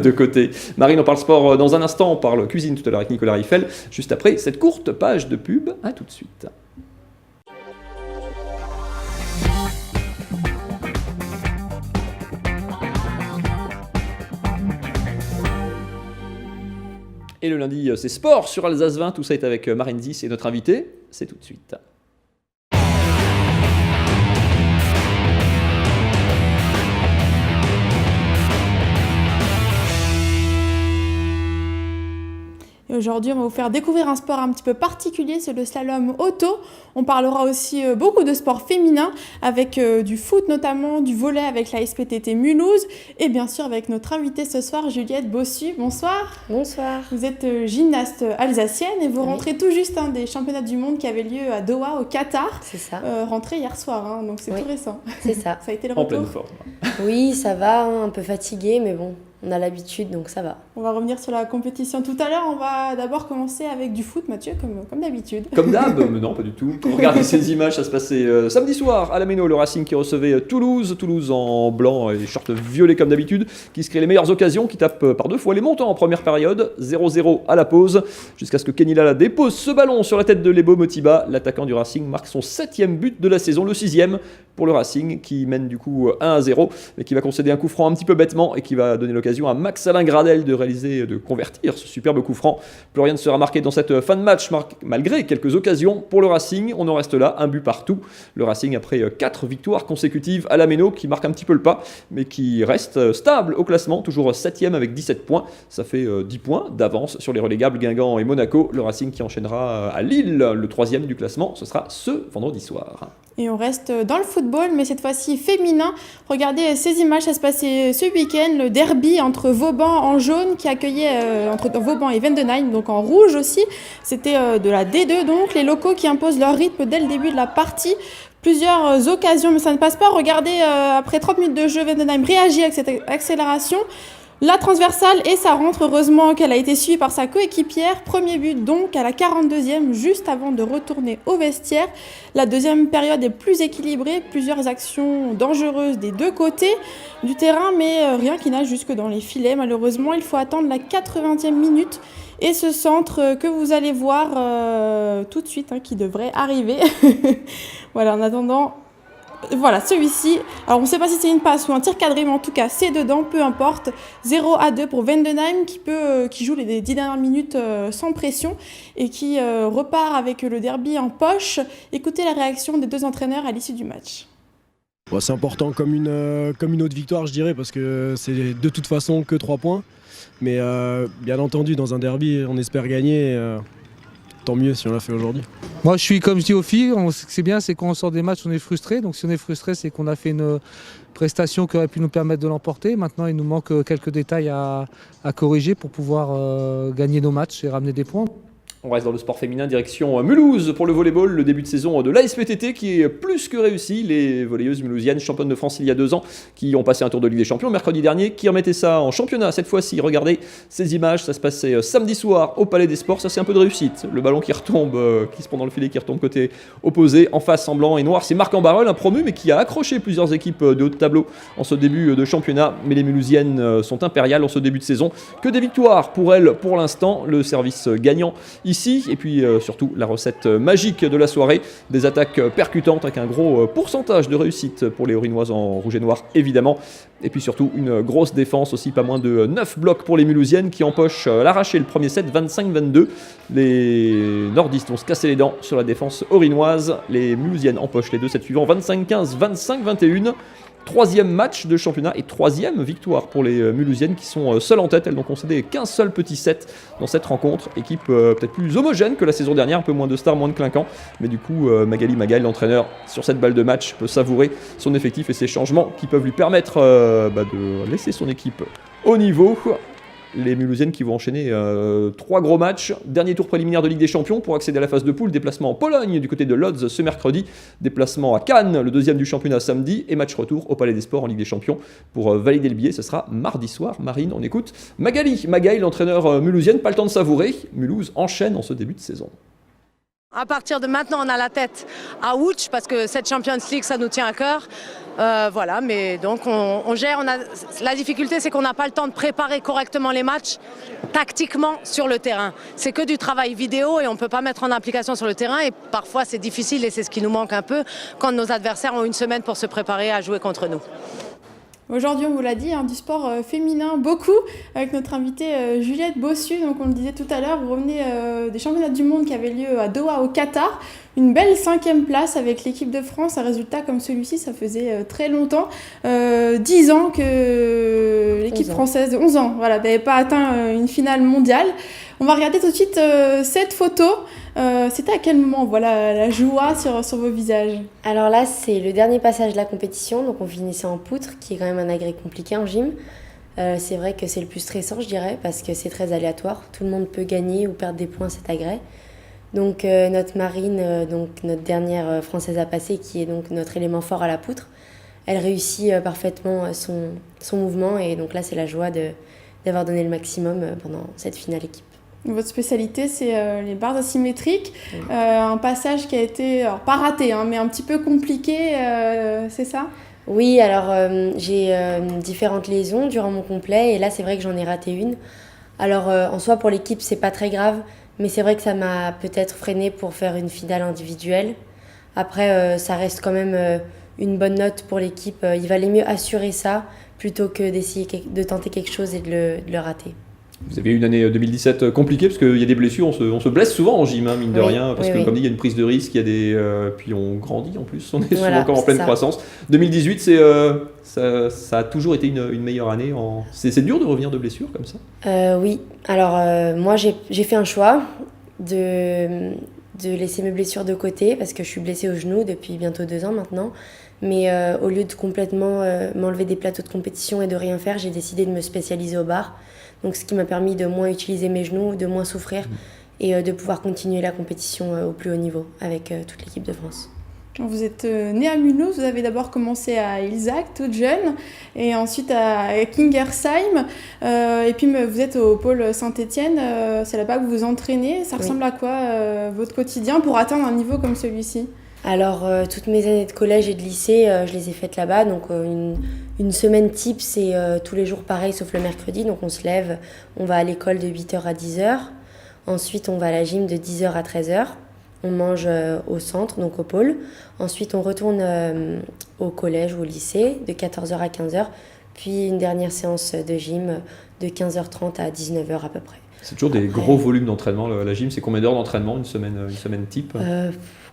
de côté. Marine, on parle sport dans un instant. On parle cuisine tout à l'heure avec Nicolas Riffel. Juste après cette courte page de pub. À tout de suite. Et le lundi, c'est sport sur Alsace 20. Tout ça est avec Marine Zis et notre invité. C'est tout de suite. Et aujourd'hui, on va vous faire découvrir un sport un petit peu particulier, c'est le slalom auto. On parlera aussi beaucoup de sport féminin, avec du foot notamment, du volley avec la SPTT Mulhouse, et bien sûr avec notre invitée ce soir, Juliette Bossu. Bonsoir. Bonsoir. Vous êtes gymnaste alsacienne et vous rentrez tout juste des championnats du monde qui avaient lieu à Doha, au Qatar. C'est ça. Rentré hier soir, donc c'est tout récent. C'est ça. Ça a été le En retour. pleine forme. Oui, ça va, un peu fatigué, mais bon. On a l'habitude, donc ça va. On va revenir sur la compétition tout à l'heure. On va d'abord commencer avec du foot, Mathieu, comme d'habitude. Comme d'hab, mais non, pas du tout. Regardez ces images, ça se passait samedi soir à la Méno, le Racing qui recevait Toulouse. Toulouse en blanc et short violet comme d'habitude, qui se crée les meilleures occasions, qui tape par deux fois les montants en première période. 0-0 à la pause, jusqu'à ce que Kenny Lala dépose ce ballon sur la tête de Lebo Motiba. L'attaquant du Racing marque son 7e but de la saison, le 6e pour le Racing, qui mène du coup 1-0, mais qui va concéder un coup franc un petit peu bêtement et qui va donner l'occasion à Max-Alain Gradel de convertir ce superbe coup franc. Plus rien ne sera marqué dans cette fin de match, malgré quelques occasions pour le Racing. On en reste là, un but partout. Le Racing, après 4 victoires consécutives à la Méno, qui marque un petit peu le pas, mais qui reste stable au classement, toujours 7e avec 17 points. Ça fait 10 points d'avance sur les relégables Guingamp et Monaco. Le Racing qui enchaînera à Lille, le 3e du classement. Ce sera ce vendredi soir. Et on reste dans le football, mais cette fois-ci féminin. Regardez ces images, ça se passait ce week-end, le derby entre Vauban en jaune qui accueillait entre Vauban et Vendenheim, donc en rouge aussi. C'était de la D2 donc, les locaux qui imposent leur rythme dès le début de la partie. Plusieurs occasions, mais ça ne passe pas. Regardez, après 30 minutes de jeu, Vendenheim réagit avec cette accélération. La transversale et ça rentre, heureusement qu'elle a été suivie par sa coéquipière. Premier but donc à la 42e, juste avant de retourner au vestiaire. La deuxième période est plus équilibrée, plusieurs actions dangereuses des deux côtés du terrain, mais rien qui nage jusque dans les filets. Malheureusement, il faut attendre la 80e minute et ce centre que vous allez voir tout de suite, qui devrait arriver. Voilà, en attendant... Voilà, celui-ci, alors on ne sait pas si c'est une passe ou un tir cadré, mais en tout cas c'est dedans, peu importe. 0-2 pour Vendenheim qui joue les 10 dernières minutes sans pression et qui repart avec le derby en poche. Écoutez la réaction des deux entraîneurs à l'issue du match. Bon, c'est important comme une autre victoire, je dirais, parce que c'est de toute façon que 3 points. Mais bien entendu, dans un derby, on espère gagner. Tant mieux si on l'a fait aujourd'hui. Moi, je suis comme je dis aux filles, c'est bien, c'est quand on sort des matchs, on est frustré. Donc si on est frustré, c'est qu'on a fait une prestation qui aurait pu nous permettre de l'emporter. Maintenant, il nous manque quelques détails à corriger pour pouvoir gagner nos matchs et ramener des points. On reste dans le sport féminin, direction Mulhouse pour le volleyball, le début de saison de l'ASPTT qui est plus que réussi. Les volleyeuses mulhousiennes, championnes de France il y a 2 ans, qui ont passé un tour de Ligue des Champions mercredi dernier, qui remettaient ça en championnat cette fois-ci. Regardez ces images, ça se passait samedi soir au Palais des Sports, ça c'est un peu de réussite. Le ballon qui retombe, qui se prend dans le filet, qui retombe côté opposé, en face en blanc et noir, c'est Marc Ambarel, un promu, mais qui a accroché plusieurs équipes de haut de tableau en ce début de championnat. Mais les mulhousiennes sont impériales en ce début de saison. Que des victoires pour elles pour l'instant, le service gagnant ici, et puis surtout la recette magique de la soirée, des attaques percutantes avec un gros pourcentage de réussite pour les Orinoises en rouge et noir évidemment, et puis surtout une grosse défense aussi, pas moins de 9 blocs pour les mulhousiennes qui empochent l'arraché le premier set 25-22. Les nordistes vont se casser les dents sur la défense orinoise, les mulhousiennes empochent les 2 sets suivants 25-15, 25-21. 3e match de championnat et 3e victoire pour les mulhousiennes qui sont seules en tête. Elles n'ont concédé qu'un seul petit set dans cette rencontre. Équipe peut-être plus homogène que la saison dernière, un peu moins de stars, moins de clinquants. Mais du coup, Magali Magaï, l'entraîneur, sur cette balle de match, peut savourer son effectif et ses changements qui peuvent lui permettre de laisser son équipe au niveau. Les mulhousiennes qui vont enchaîner 3 gros matchs. Dernier tour préliminaire de Ligue des Champions pour accéder à la phase de poule. Déplacement en Pologne du côté de Lodz ce mercredi. Déplacement à Cannes, le 2e du championnat samedi. Et match retour au Palais des Sports en Ligue des Champions pour valider le billet. Ce sera mardi soir. Marine, on écoute Magali Magaï, l'entraîneur mulhousienne. Pas le temps de savourer. Mulhouse enchaîne en ce début de saison. À partir de maintenant, on a la tête à Ouch parce que cette Champions League, ça nous tient à cœur. Voilà, mais donc on gère. La difficulté, c'est qu'on n'a pas le temps de préparer correctement les matchs tactiquement sur le terrain. C'est que du travail vidéo et on ne peut pas mettre en application sur le terrain. Et parfois, c'est difficile et c'est ce qui nous manque un peu quand nos adversaires ont une semaine pour se préparer à jouer contre nous. Aujourd'hui, on vous l'a dit, du sport féminin, beaucoup, avec notre invitée Juliette Bossu. Donc, on le disait tout à l'heure, vous revenez des championnats du monde qui avaient lieu à Doha, au Qatar. Une belle 5e place avec l'équipe de France. Un résultat comme celui-ci, ça faisait très longtemps. 10 ans que l'équipe française, 11 ans, voilà, n'avait pas atteint une finale mondiale. On va regarder tout de suite cette photo. C'était à quel moment, voilà, la joie sur vos visages? Alors là, c'est le dernier passage de la compétition, donc on finissait en poutre, qui est quand même un agrès compliqué en gym. C'est vrai que c'est le plus stressant, je dirais, parce que c'est très aléatoire. Tout le monde peut gagner ou perdre des points cet agrès. Donc notre Marine, donc notre dernière française à passer, qui est donc notre élément fort à la poutre, elle réussit parfaitement son mouvement, et donc là, c'est la joie d'avoir donné le maximum pendant cette finale équipe. Votre spécialité, c'est les barres asymétriques. Un passage qui a été, alors pas raté, mais un petit peu compliqué, c'est ça? Oui, alors j'ai différentes lésions durant mon complet, et là, c'est vrai que j'en ai raté une. Alors en soi, pour l'équipe, c'est pas très grave, mais c'est vrai que ça m'a peut-être freiné pour faire une finale individuelle. Après, ça reste quand même une bonne note pour l'équipe. Il valait mieux assurer ça plutôt que d'essayer de tenter quelque chose et de le rater. Vous avez eu une année 2017 compliquée parce qu'il y a des blessures, on se blesse souvent en gym, mine de rien, parce que comme dit, il y a une prise de risque, il y a des, puis on grandit en plus, on est souvent encore en pleine croissance. 2018, ça a toujours été une meilleure année. C'est dur de revenir de blessure comme ça? Oui, alors moi j'ai fait un choix de laisser mes blessures de côté parce que je suis blessée au genou depuis bientôt 2 ans maintenant. Mais au lieu de complètement m'enlever des plateaux de compétition et de rien faire, j'ai décidé de me spécialiser au bar. Donc ce qui m'a permis de moins utiliser mes genoux, de moins souffrir et de pouvoir continuer la compétition au plus haut niveau avec toute l'équipe de France. Vous êtes née à Mulhouse, vous avez d'abord commencé à Ilzac, toute jeune, et ensuite à Kingersheim, et puis vous êtes au pôle Saint-Étienne, c'est là-bas que vous vous entraînez. Ça ressemble à quoi votre quotidien pour atteindre un niveau comme celui-ci? Alors, toutes mes années de collège et de lycée, je les ai faites là-bas. Donc, une semaine type, c'est tous les jours pareil, sauf le mercredi. Donc, on se lève, on va à l'école de 8h à 10h. Ensuite, on va à la gym de 10h à 13h. On mange au centre, donc au pôle. Ensuite, on retourne au collège ou au lycée de 14h à 15h. Puis, une dernière séance de gym de 15h30 à 19h à peu près. C'est toujours des gros volumes d'entraînement, la gym. C'est combien d'heures d'entraînement, une semaine type?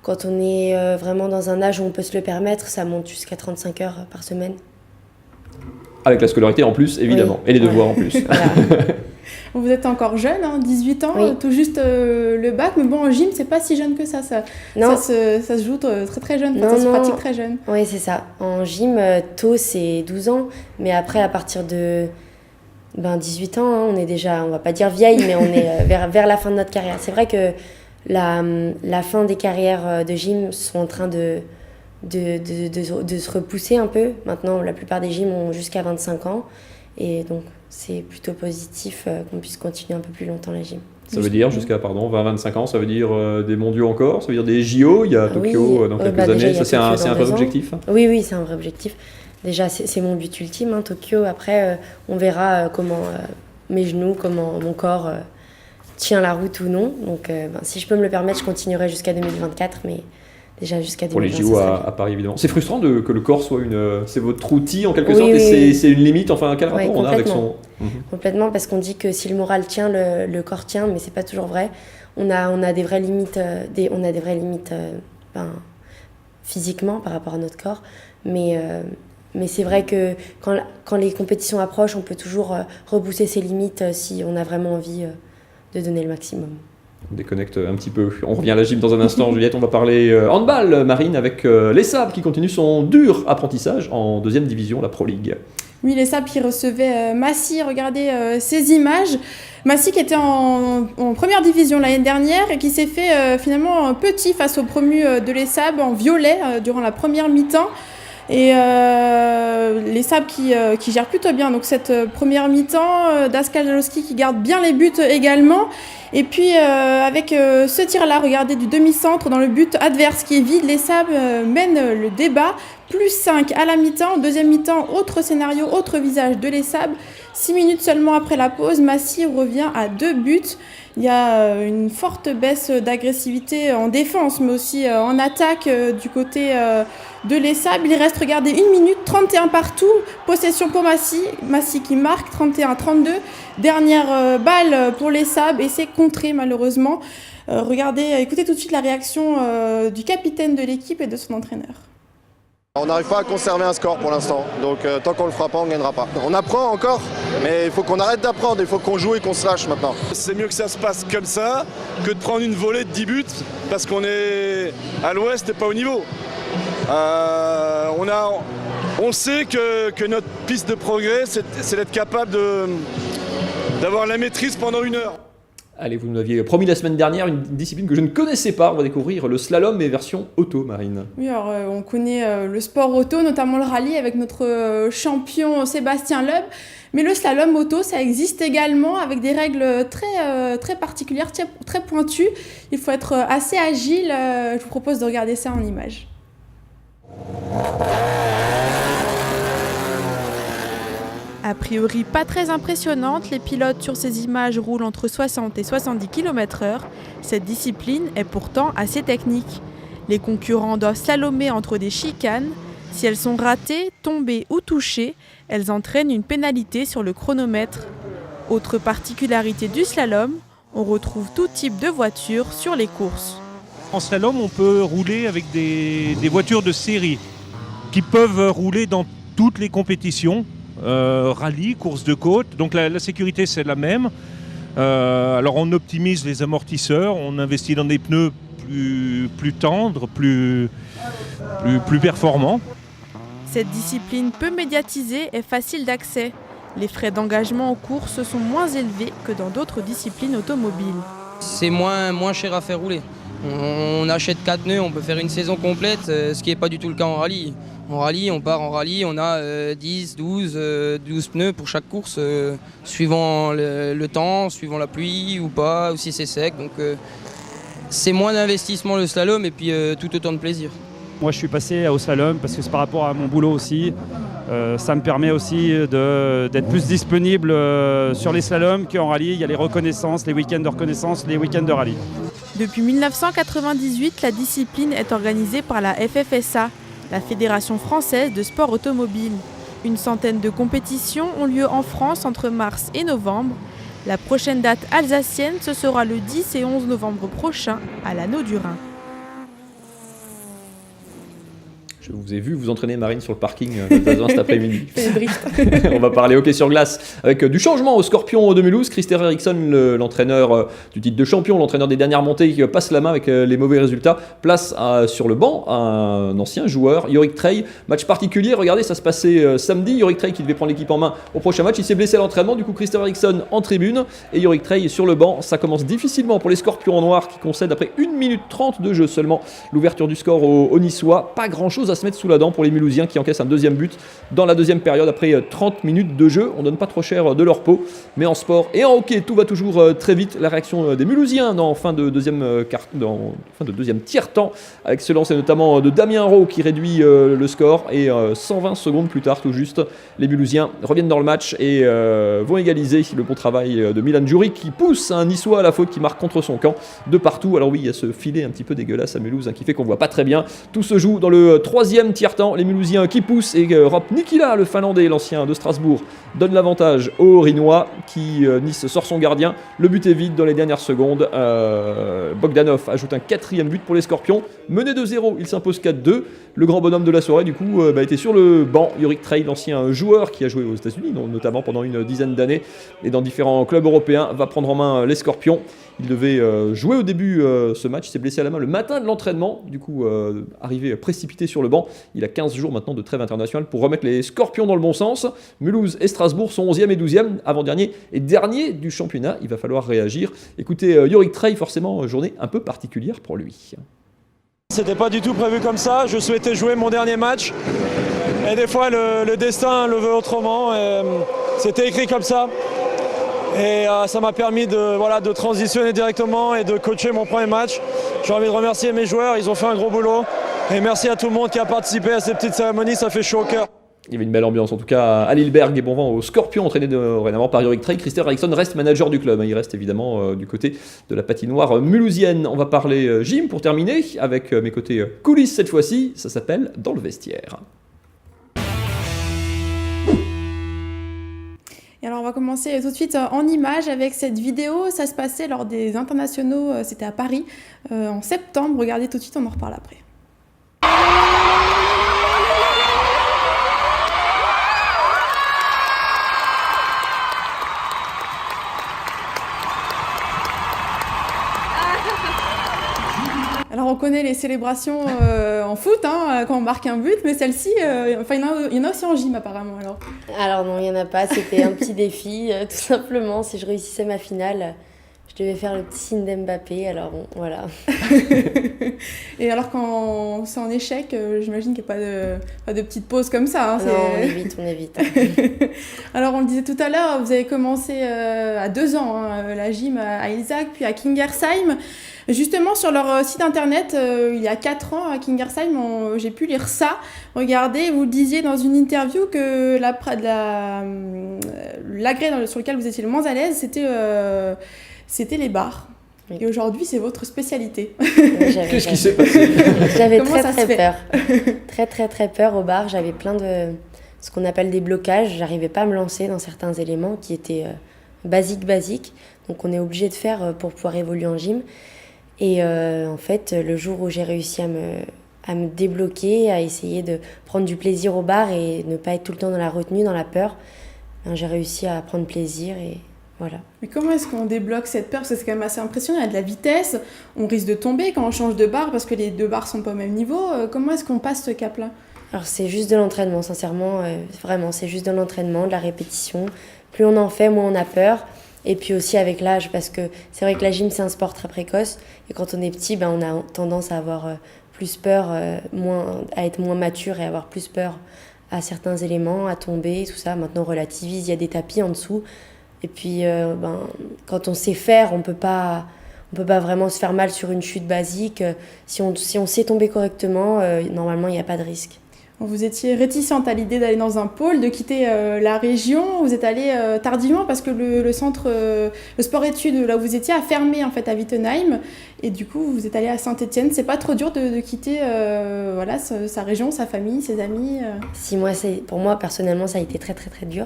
Quand on est vraiment dans un âge où on peut se le permettre, ça monte jusqu'à 35 heures par semaine. Avec la scolarité en plus, évidemment, et les devoirs en plus. Voilà. Vous êtes encore jeune, hein, 18 ans, Oui. tout juste le bac, mais bon, en gym, c'est pas si jeune que ça. Non. Ça se joue très très jeune, ça se pratique très jeune. Oui, c'est ça. En gym, tôt, c'est 12 ans, mais après, à partir de 18 ans, hein, on est déjà, on va pas dire vieille, mais on est vers la fin de notre carrière. C'est vrai que la fin des carrières de gym sont en train de se repousser un peu. Maintenant, la plupart des gyms ont jusqu'à 25 ans, et donc c'est plutôt positif qu'on puisse continuer un peu plus longtemps la gym. Ça veut dire jusqu'à 20-25 ans, ça veut dire des mondiaux encore, ça veut dire des JO, il y a Tokyo dans quelques années, déjà, ça c'est un vrai objectif. Oui, c'est un vrai objectif. Déjà, c'est mon but ultime, hein, Tokyo. Après, on verra comment mes genoux, comment mon corps tient la route ou non. Donc, si je peux me le permettre, je continuerai jusqu'à 2024, mais déjà jusqu'à 2024. Pour les JO à Paris, évidemment. C'est frustrant que le corps soit c'est votre outil en quelque Oui, sorte, oui, et oui. c'est une limite. Enfin, quel rapport on a avec son... Complètement, parce qu'on dit que si le moral tient, le corps tient, mais c'est pas toujours vrai. On a des vraies limites, physiquement par rapport à notre corps, mais c'est vrai que quand les compétitions approchent, on peut toujours repousser ses limites si on a vraiment envie de donner le maximum. On déconnecte un petit peu. On revient à la gym dans un instant, Juliette. On va parler handball, Marine, avec les Sables qui continuent son dur apprentissage en 2e division, la Pro League. Oui, les Sables qui recevaient Massy, regardez ces images. Massy qui était en première division l'année dernière et qui s'est fait finalement petit face aux promus de les Sables en violet durant la première mi-temps. Et les Sables qui gèrent plutôt bien donc cette première mi-temps, Daskal Jalowski qui garde bien les buts également. Et puis avec ce tir-là, regardez, du demi-centre dans le but adverse qui est vide, les Sables mènent le débat. Plus 5 à la mi-temps, deuxième mi-temps, autre scénario, autre visage de les Sables. 6 minutes seulement après la pause, Massy revient à 2 buts. Il y a une forte baisse d'agressivité en défense, mais aussi en attaque du côté de les Sables. Il reste, regardez, 1 minute, 31 partout. Possession pour Massy. Massy qui marque, 31-32. Dernière balle pour les Sables et c'est contré malheureusement. Regardez, écoutez tout de suite la réaction du capitaine de l'équipe et de son entraîneur. On n'arrive pas à conserver un score pour l'instant, donc tant qu'on ne le fera pas, on ne gagnera pas. On apprend encore, mais il faut qu'on arrête d'apprendre, il faut qu'on joue et qu'on se lâche maintenant. C'est mieux que ça se passe comme ça que de prendre une volée de 10 buts parce qu'on est à l'ouest et pas au niveau. On sait que notre piste de progrès, c'est d'être capable d'avoir la maîtrise pendant 1 heure. Allez, vous nous aviez promis la semaine dernière une discipline que je ne connaissais pas. On va découvrir le slalom mais version auto, Marine. Oui, alors on connaît le sport auto, notamment le rallye avec notre champion Sébastien Loeb. Mais le slalom auto, ça existe également avec des règles très particulières, très pointues. Il faut être assez agile. Je vous propose de regarder ça en images. A priori pas très impressionnante, les pilotes sur ces images roulent entre 60 et 70 km/h. Cette discipline est pourtant assez technique. Les concurrents doivent slalomer entre des chicanes. Si elles sont ratées, tombées ou touchées, elles entraînent une pénalité sur le chronomètre. Autre particularité du slalom, on retrouve tout type de voitures sur les courses. En slalom, on peut rouler avec des voitures de série qui peuvent rouler dans toutes les compétitions. Rallye, course de côte, donc la sécurité c'est la même. Alors on optimise les amortisseurs, on investit dans des pneus plus tendres, plus performants. Cette discipline peu médiatisée est facile d'accès. Les frais d'engagement en course sont moins élevés que dans d'autres disciplines automobiles. C'est moins cher à faire rouler. On achète 4 pneus, on peut faire une saison complète, ce qui n'est pas du tout le cas en rallye. En rallye, on part en rallye, on a 10, 12 pneus pour chaque course, suivant le temps, suivant la pluie ou pas, ou si c'est sec. Donc c'est moins d'investissement le slalom et puis tout autant de plaisir. Moi je suis passé au slalom parce que c'est par rapport à mon boulot aussi. Ça me permet aussi d'être plus disponible sur les slaloms qu'en rallye. Il y a les reconnaissances, les week-ends de reconnaissance, les week-ends de rallye. Depuis 1998, la discipline est organisée par la FFSA, la Fédération française de sport automobile. Une centaine de compétitions ont lieu en France entre mars et novembre. La prochaine date alsacienne, ce sera le 10 et 11 novembre prochain à l'Anneau du Rhin. Je vous ai vu vous entraîner, Marine, sur le parking d'Alsace cet après-midi. Je fais des drifts. On va parler hockey sur glace avec du changement au Scorpion de Mulhouse. Christer Eriksson, l'entraîneur du titre de champion, l'entraîneur des dernières montées, qui passe la main avec les mauvais résultats. Place sur le banc un ancien joueur, Yorick Trey. Match particulier, regardez, ça se passait samedi. Yorick Trey qui devait prendre l'équipe en main au prochain match. Il s'est blessé à l'entraînement, du coup Christer Eriksson en tribune et Yorick Trey sur le banc. Ça commence difficilement pour les Scorpions en noir qui concèdent après 1 minute 30 de jeu seulement l'ouverture du score aux Niçois. Pas grand chose à se mettre sous la dent pour les Mulhousiens qui encaissent un deuxième but dans la deuxième période après 30 minutes de jeu. On donne pas trop cher de leur peau, mais en sport et en hockey tout va toujours très vite. La réaction des Mulhousiens en fin de deuxième tiers-temps avec ce lancer notamment de Damien Rowe qui réduit le score et 120 secondes plus tard tout juste les Mulhousiens reviennent dans le match et vont égaliser. Le bon travail de Milan Djuric qui pousse un Niçois à la faute qui marque contre son camp de partout. Alors oui, il y a ce filet un petit peu dégueulasse à Mulhouse qui fait qu'on voit pas très bien. Tout se joue dans le troisième tiers-temps. Les Mulhousiens qui poussent et Rob Nikila, le Finlandais, l'ancien de Strasbourg, donne l'avantage aux Rinois qui Nice sort son gardien. Le but est vide dans les dernières secondes. Bogdanov ajoute un 4e but pour les Scorpions. Mené 2-0, il s'impose 4-2. Le grand bonhomme de la soirée, du coup, était sur le banc. Yorick Trey, l'ancien joueur qui a joué aux États-Unis, notamment pendant une dizaine d'années et dans différents clubs européens, va prendre en main les Scorpions. Il devait jouer au début ce match, il s'est blessé à la main le matin de l'entraînement, du coup arrivé précipité sur le banc. Il a 15 jours maintenant de trêve internationale pour remettre les Scorpions dans le bon sens. Mulhouse et Strasbourg sont 11e et 12e, avant-dernier et dernier du championnat. Il va falloir réagir. Écoutez, Yorick Trey, forcément, journée un peu particulière pour lui. C'était pas du tout prévu comme ça, je souhaitais jouer mon dernier match. Et des fois le destin le veut autrement. C'était écrit comme ça. Et ça m'a permis de transitionner directement et de coacher mon premier match. J'ai envie de remercier mes joueurs, ils ont fait un gros boulot. Et merci à tout le monde qui a participé à cette petite cérémonie, ça fait chaud au cœur. Il y avait une belle ambiance en tout cas à Lilleberg et bon vent aux Scorpions entraînés dorénavant par Yorick Trey. Christer Eriksson reste manager du club, il reste évidemment du côté de la patinoire mulhousienne. On va parler gym pour terminer avec mes côtés coulisses cette fois-ci, ça s'appelle Dans le vestiaire. Et alors on va commencer tout de suite en images avec cette vidéo. Ça se passait lors des internationaux, c'était à Paris en septembre. Regardez tout de suite, on en reparle après. Alors on connaît les célébrations en foot quand on marque un but, mais celle-ci, il y en a aussi en gym apparemment alors. Alors non, il n'y en a pas, c'était un petit défi, tout simplement. Si je réussissais ma finale, je devais faire le petit signe d'Mbappé, alors bon, voilà. Et alors quand c'est en échec, j'imagine qu'il n'y a pas de petite pause comme ça. Non, on évite. Alors on le disait tout à l'heure, vous avez commencé à 2 ans, la gym à Ilzach, puis à Kingersheim. Justement, sur leur site internet, il y a 4 ans à Kingersheim, j'ai pu lire ça. Regardez, vous le disiez dans une interview que l'agré sur lequel vous étiez le moins à l'aise, c'était les bars. Oui. Et aujourd'hui, c'est votre spécialité. Qu'est-ce qui s'est passé? J'avais très peur. Très peur au bar. J'avais plein de ce qu'on appelle des blocages. J'arrivais pas à me lancer dans certains éléments qui étaient basiques. Donc on est obligé de faire pour pouvoir évoluer en gym. Et en fait, le jour où j'ai réussi à me débloquer, à essayer de prendre du plaisir au bar et ne pas être tout le temps dans la retenue, dans la peur, j'ai réussi à prendre plaisir et voilà. Mais comment est-ce qu'on débloque cette peur? Parce que c'est quand même assez impressionnant, il y a de la vitesse, on risque de tomber quand on change de bar parce que les 2 bars sont pas au même niveau. Comment est-ce qu'on passe ce cap-là? Alors c'est juste de l'entraînement, sincèrement, vraiment, c'est juste de l'entraînement, de la répétition. Plus on en fait, moins on a peur. Et puis aussi avec l'âge, parce que c'est vrai que la gym, c'est un sport très précoce. Et quand on est petit, on a tendance à avoir plus peur, à être moins mature et avoir plus peur à certains éléments, à tomber, tout ça. Maintenant, on relativise, il y a des tapis en dessous. Et puis, quand on sait faire, on peut pas vraiment se faire mal sur une chute basique. Si on sait tomber correctement, normalement, il n'y a pas de risque. Vous étiez réticente à l'idée d'aller dans un pôle, de quitter la région. Vous êtes allée tardivement parce que le centre, le sport-études, là où vous étiez, a fermé en fait à Wittenheim. Et du coup, vous êtes allée à Saint-Étienne. C'est pas trop dur de quitter sa région, sa famille, ses amis Si, pour moi, personnellement, ça a été très dur.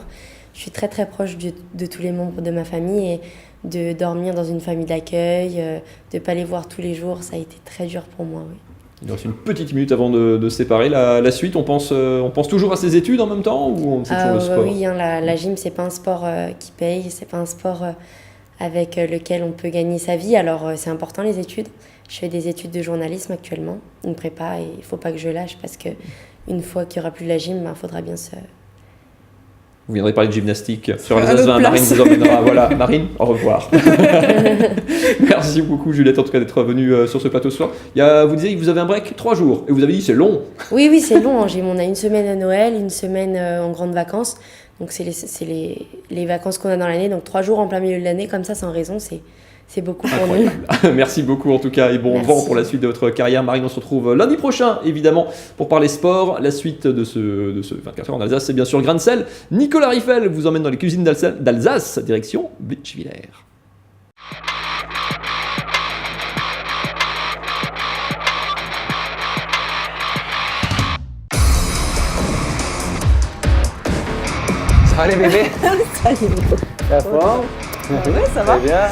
Je suis très proche de tous les membres de ma famille et de dormir dans une famille d'accueil, de ne pas les voir tous les jours, ça a été très dur pour moi, oui. Il nous reste une petite minute avant de se séparer. La suite, on pense toujours à ses études en même temps ou c'est toujours le sport? Oui, hein, la gym, c'est pas un sport qui paye, c'est pas un sport avec lequel on peut gagner sa vie. Alors, c'est important les études. Je fais des études de journalisme actuellement, une prépa, et il faut pas que je lâche parce que une fois qu'il y aura plus de la gym, il faudra bien se... Vous viendrez parler de gymnastique sur Alsace 20. Marine vous emmènera. Voilà, Marine, au revoir. Merci beaucoup, Juliette, en tout cas, d'être venue sur ce plateau ce soir. Vous disiez que vous avez un break 3 jours. Et vous avez dit c'est long. Oui, c'est long. Hein. On a une semaine à Noël, une semaine en grandes vacances. Donc, c'est les vacances qu'on a dans l'année. Donc, 3 jours en plein milieu de l'année, comme ça, sans raison, c'est beaucoup pour nous. Merci beaucoup en tout cas et bon vent pour la suite de votre carrière. Marine, on se retrouve lundi prochain évidemment pour parler sport. La suite de ce 24 heures en Alsace, c'est bien sûr Grain de Sel. Nicolas Riffel vous emmène dans les cuisines d'Alsace, direction Blitzwiller. Ça va les bébés? Salut Nico. La forme? Oui, ça va. Très bien.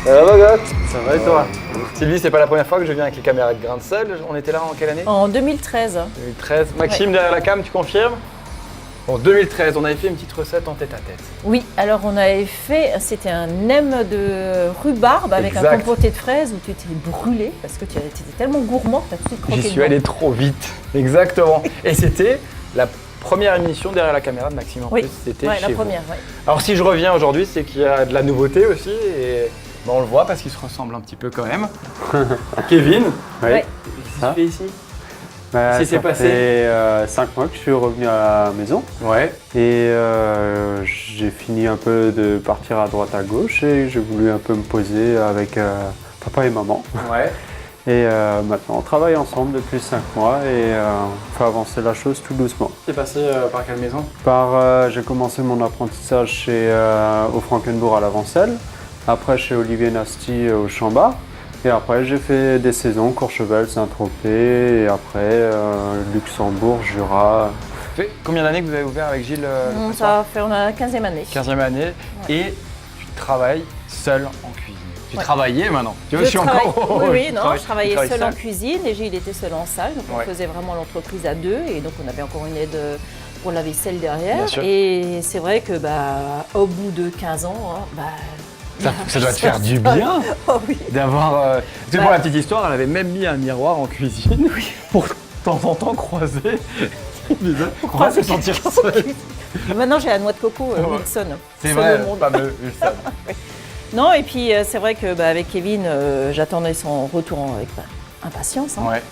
Ça va, Goth? Ça va et toi? Sylvie, c'est pas la première fois que je viens avec les caméras de Grain de Sel. On était là en quelle année? En 2013. 2013. Maxime, derrière la cam, tu confirmes? En 2013, on avait fait une petite recette en tête-à-tête. Oui, alors on avait fait, c'était un nem de rhubarbe avec un compoté de fraises où tu t'es brûlé parce que tu étais tellement gourmand que tu as tout de suite croqué. J'y suis allé trop vite, exactement. Et c'était la première émission derrière la caméra de Maxime en plus, c'était chez la vous. première, oui. Alors si je reviens aujourd'hui, c'est qu'il y a de la nouveauté aussi et on le voit parce qu'il se ressemble un petit peu quand même. Kevin, qu'est-ce que tu fais ici? Bah, Qu'est-ce qui s'est passé? Ça fait 5 mois que je suis revenu à la maison. Ouais. Et j'ai fini un peu de partir à droite à gauche et j'ai voulu un peu me poser avec papa et maman. Ouais. Et maintenant on travaille ensemble depuis 5 mois et on fait avancer la chose tout doucement. Tu es passé par quelle maison? J'ai commencé mon apprentissage au Frankenbourg à l'Avancelle, après chez Olivier Nasty au Chambas. Et après, j'ai fait des saisons, Courchevel, Saint-Tropez, et après Luxembourg, Jura. Ça fait combien d'années que vous avez ouvert avec Gilles On a la 15e année. 15e année. Ouais. Et tu travailles seul en cuisine. Tu travaillais maintenant. Tu vois, je encore. Oui, non, je travaillais seul en cuisine et Gilles était seul en salle. Donc on faisait vraiment l'entreprise à deux et donc on avait encore une aide pour la vaisselle derrière. Et c'est vrai que au bout de 15 ans, ça doit te faire du bien d'avoir... Pour la petite histoire, elle avait même mis un miroir en cuisine pour de temps en temps croiser. On va se sentir seul. Maintenant j'ai la noix de coco Wilson. C'est vrai, le fameux Wilson. Non, et puis c'est vrai que avec Kevin, j'attendais son retour avec impatience. Hein. Ouais.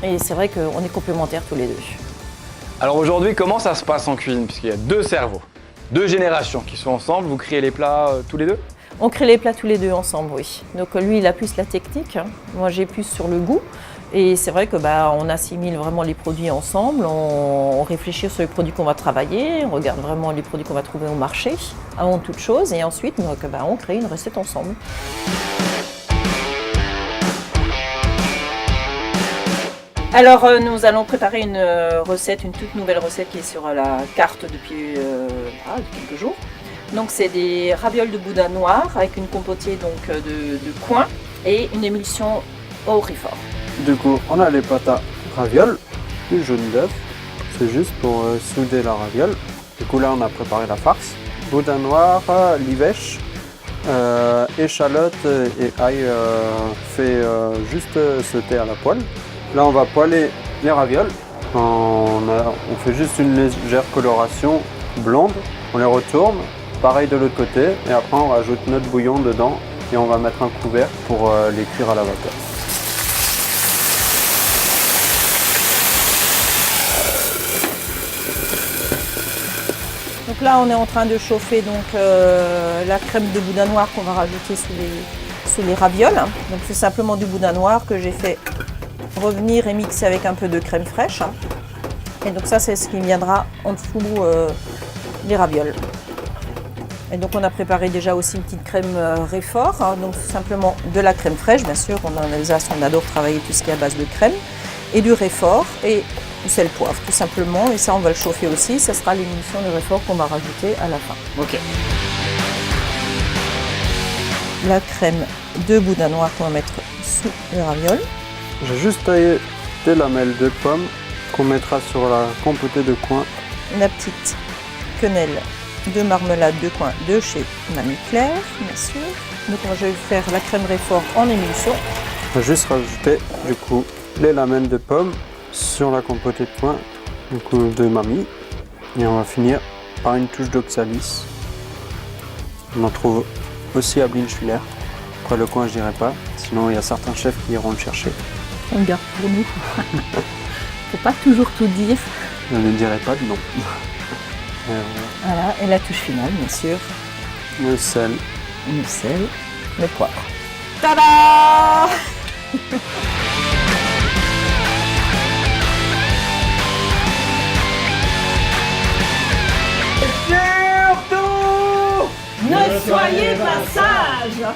Et c'est vrai qu'on est complémentaires tous les deux. Alors aujourd'hui, comment ça se passe en cuisine? Puisqu'il y a 2 cerveaux, 2 générations qui sont ensemble. Vous créez les plats tous les deux? On crée les plats tous les deux ensemble, oui. Donc lui, il a plus la technique, moi j'ai plus sur le goût. Et c'est vrai que on assimile vraiment les produits ensemble, on réfléchit sur les produits qu'on va travailler, on regarde vraiment les produits qu'on va trouver au marché, avant toute chose, et ensuite on crée une recette ensemble. Alors nous allons préparer une recette, une toute nouvelle recette qui est sur la carte depuis quelques jours. Donc c'est des ravioles de boudin noir avec une compotée de coin et une émulsion au riz fort. Du coup, on a les pâtes à ravioles, du jaune d'œuf, c'est juste pour souder la raviole. Du coup là on a préparé la farce, boudin noir, livèche, échalote et ail fait juste sauter à la poêle. Là on va poêler les ravioles, on fait juste une légère coloration blonde, on les retourne, pareil de l'autre côté, et après on rajoute notre bouillon dedans et on va mettre un couvert pour les cuire à la vapeur. Donc là on est en train de chauffer la crème de boudin noir qu'on va rajouter sous les ravioles. Donc c'est simplement du boudin noir que j'ai fait revenir et mixer avec un peu de crème fraîche. Et donc ça c'est ce qui viendra en dessous les ravioles. Et donc on a préparé déjà aussi une petite crème Réfort, donc simplement de la crème fraîche, bien sûr, en Alsace on adore travailler tout ce qui est à base de crème, et du Réfort et du sel poivre tout simplement, et ça on va le chauffer aussi, ça sera l'émulsion de Réfort qu'on va rajouter à la fin. Ok. La crème de boudin noir qu'on va mettre sous les ravioles. J'ai juste taillé des lamelles de pommes qu'on mettra sur la compotée de coin. La petite quenelle de marmelade de coin de chez Mamie Claire, bien sûr. Donc moi je vais faire la crème réfort en émulsion. On va juste rajouter du coup les lamelles de pommes sur la compotée de coin du coup, de Mamie. Et on va finir par une touche d'oxalis. On en trouve aussi à Blinschwiller. Après le coin je dirais pas, sinon il y a certains chefs qui iront le chercher. On garde pour nous. Faut pas toujours tout dire. Je ne dirais pas de non. Voilà, et la touche finale, bien sûr. Le sel. Le sel, le poivre. Tada! Surtout, ne soyez pas sages.